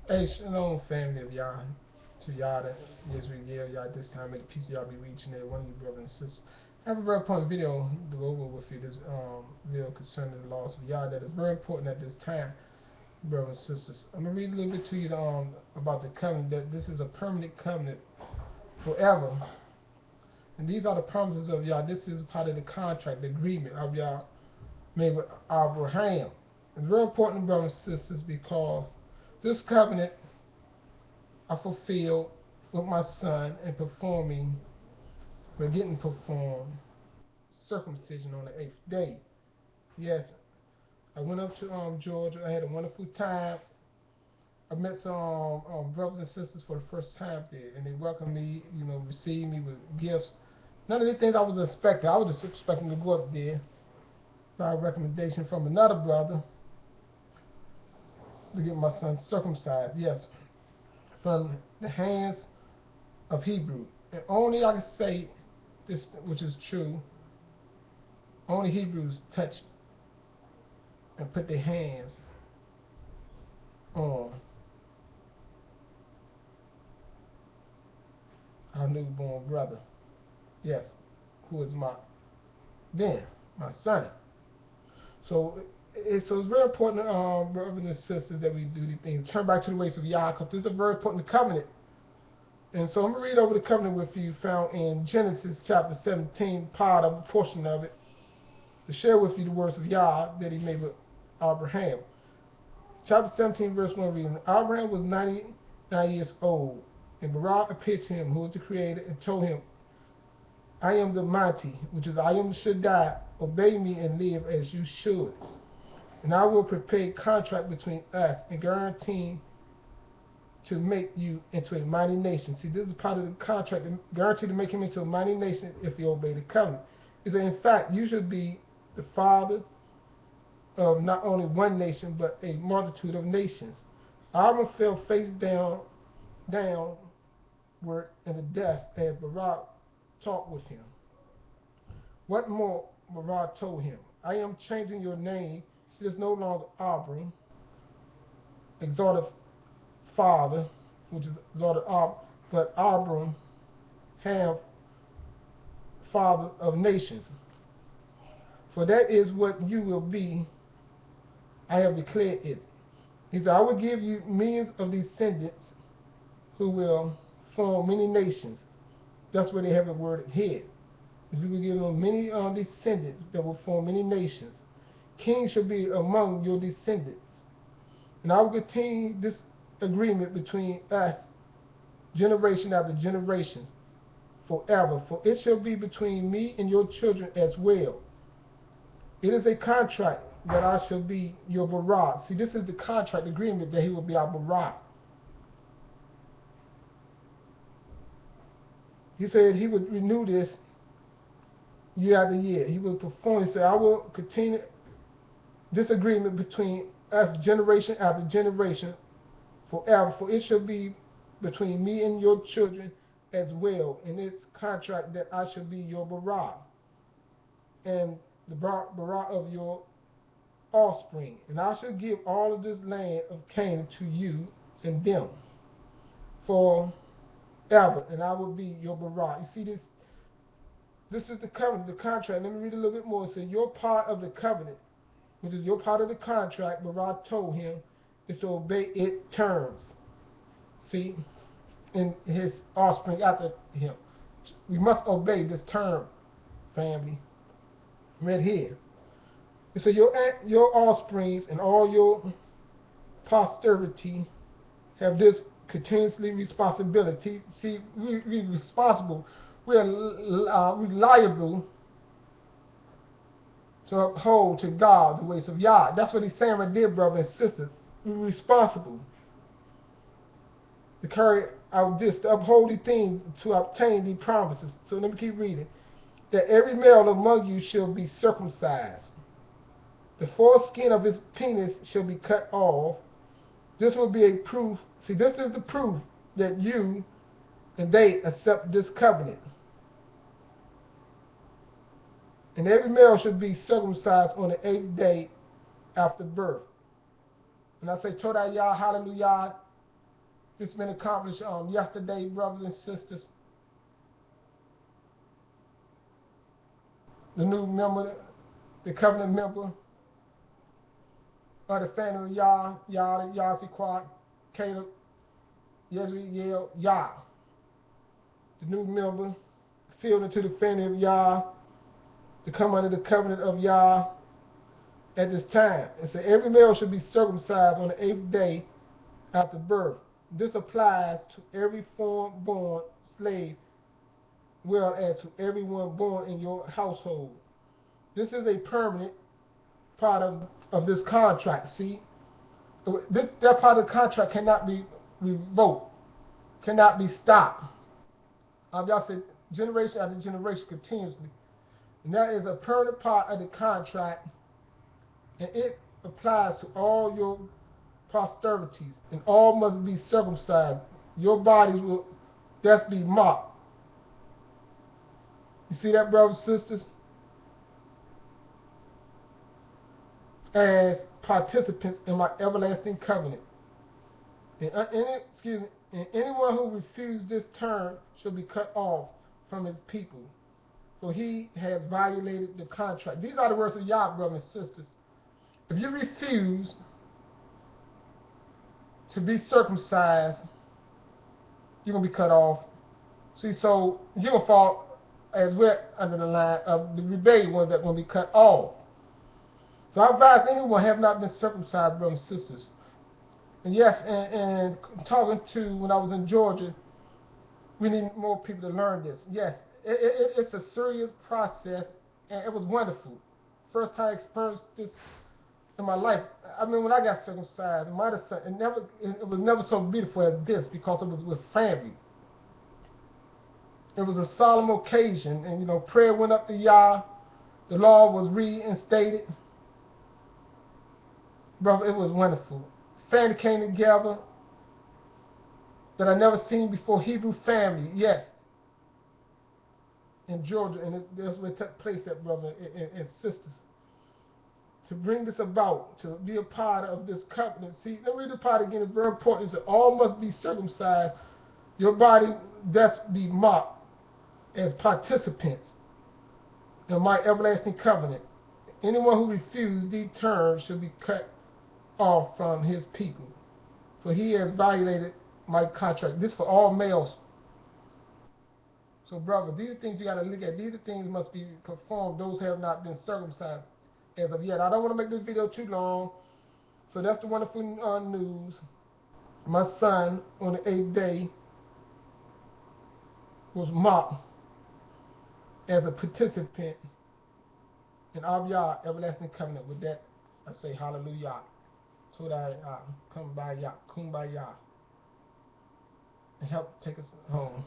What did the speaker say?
Hey, shalom, family of Yah, to YAHDAH, YSRAYLYAH, Yah, this time may the peace of Yah be reaching every one of you brothers and sisters. I have a very important video to go over with you, this video concerning the laws of Yah that is very important at this time, brothers and sisters. I'm going to read a little bit to you about the covenant, that this is a permanent covenant forever. And these are the promises of Yah. This is part of the contract, the agreement of Yah made with Abraham. It's very important, brothers and sisters, because this covenant I fulfilled with my son and getting performed circumcision on the 8th day. Yes, I went up to Georgia. I had a wonderful time. I met some brothers and sisters for the first time there, and they welcomed me, received me with gifts. None of the things I was expecting. I was just expecting to go up there by a recommendation from another brother to get my son circumcised. Yes, from the hands of Hebrew. And only I can say this, which is true, only Hebrews touch and put their hands on our newborn brother. Yes, who is my son. So it's very important, brothers and sisters, that we do these things. Turn back to the ways of Yah, because this is a very important covenant. And so I'm going to read over the covenant with you, found in Genesis chapter 17, part of a portion of it, to share with you the words of Yah that he made with Abraham. Chapter 17, verse 1 reading, Abraham was 99 years old, and Barak appeared to him, who was the Creator, and told him, I am the mighty, which is I am Shaddai. Obey me and live as you should. And I will prepare a contract between us and guarantee to make you into a mighty nation. See, this is part of the contract, guarantee to make him into a mighty nation if you obey the covenant. Is that in fact you should be the father of not only one nation but a multitude of nations. Abram fell face downward in the dust as Barak talked with him. What more Barak told him? I am changing your name. It is no longer Abram, exalted father, which is exalted but Abram, father of nations. For that is what you will be. I have declared it. He said, I will give you millions of descendants who will form many nations. That's where they have the word head. You will give them many descendants that will form many nations. Kings shall be among your descendants. And I will continue this agreement between us, generation after generations, forever. For it shall be between me and your children as well. It is a contract that I shall be your Barak. See, this is the contract agreement that he will be our Barak. He said he would renew this year after year. He will perform. He said, I will continue this agreement between us generation after generation forever. For it shall be between me and your children as well. In this contract that I shall be your Barak and the Barak of your offspring. And I shall give all of this land of Canaan to you and them forever. And I will be your Barak. You see this? This is the covenant, the contract. Let me read a little bit more. It says, your part of the covenant, which is your part of the contract, Barak told him, is to obey its terms. See, in his offspring after him. We must obey this term, family. Right here. It says, your offsprings and all your posterity have this continuously responsibility. See, we're responsible. We are reliable to uphold to God the ways of Yah. That's what he's saying right there, brothers and sisters. We're responsible to carry out this, to uphold the things, to obtain the promises. So let me keep reading. That every male among you shall be circumcised. The foreskin of his penis shall be cut off. This will be a proof. See, this is the proof that you and they accept this covenant. And every male should be circumcised on the 8th day after birth. And I say, Todah Yah, hallelujah, This been accomplished yesterday, brothers and sisters. The new member, the covenant member of the family of YAHDAH, YAHSEDEQ, KALEB, YSRAYLYAH. The new member, sealed into the family of Yah, to come under the covenant of Yah at this time. It said every male should be circumcised on the 8th day after birth. This applies to every foreign-born slave, well as to everyone born in your household. This is a permanent part of this contract. See, that part of the contract cannot be revoked, cannot be stopped. Y'all said generation after generation continuously. And that is a permanent part of the contract, and it applies to all your posterities, and all must be circumcised. Your bodies will thus be marked. You see that, brothers and sisters? As participants in my everlasting covenant. And anyone who refuses this term shall be cut off from his people, for he has violated the contract. These are the words of Yah, brothers and sisters. If you refuse to be circumcised, you're going to be cut off. See, so you're going to fall as well under the line of the rebellious ones that are going to be cut off. So I advise anyone who have not been circumcised, brothers and sisters. And yes, and talking to when I was in Georgia, we need more people to learn this. Yes, it's a serious process, and it was wonderful. First time I experienced this in my life. I mean, when I got circumcised, it was never so beautiful as this, because it was with family. It was a solemn occasion, and prayer went up to Yah. The law was reinstated. Brother, it was wonderful. Family came together that I never seen before. Hebrew family, yes, in Georgia, and that's where it took place at, brother and sisters. To bring this about, to be a part of this covenant. See, let me read the part again. It's very important. It says, all must be circumcised. Your body thus be marked as participants in my everlasting covenant. Anyone who refuses these terms shall be cut off from his people, for he has violated my contract. This for all males. So, brother, these are things you got to look at. These are things must be performed. Those who have not been circumcised as of yet. I don't want to make this video too long. So that's the wonderful news. My son, on the 8th day, was marked as a participant in Yah everlasting covenant. With that, I say hallelujah. Toda kumbaya, and help take us home.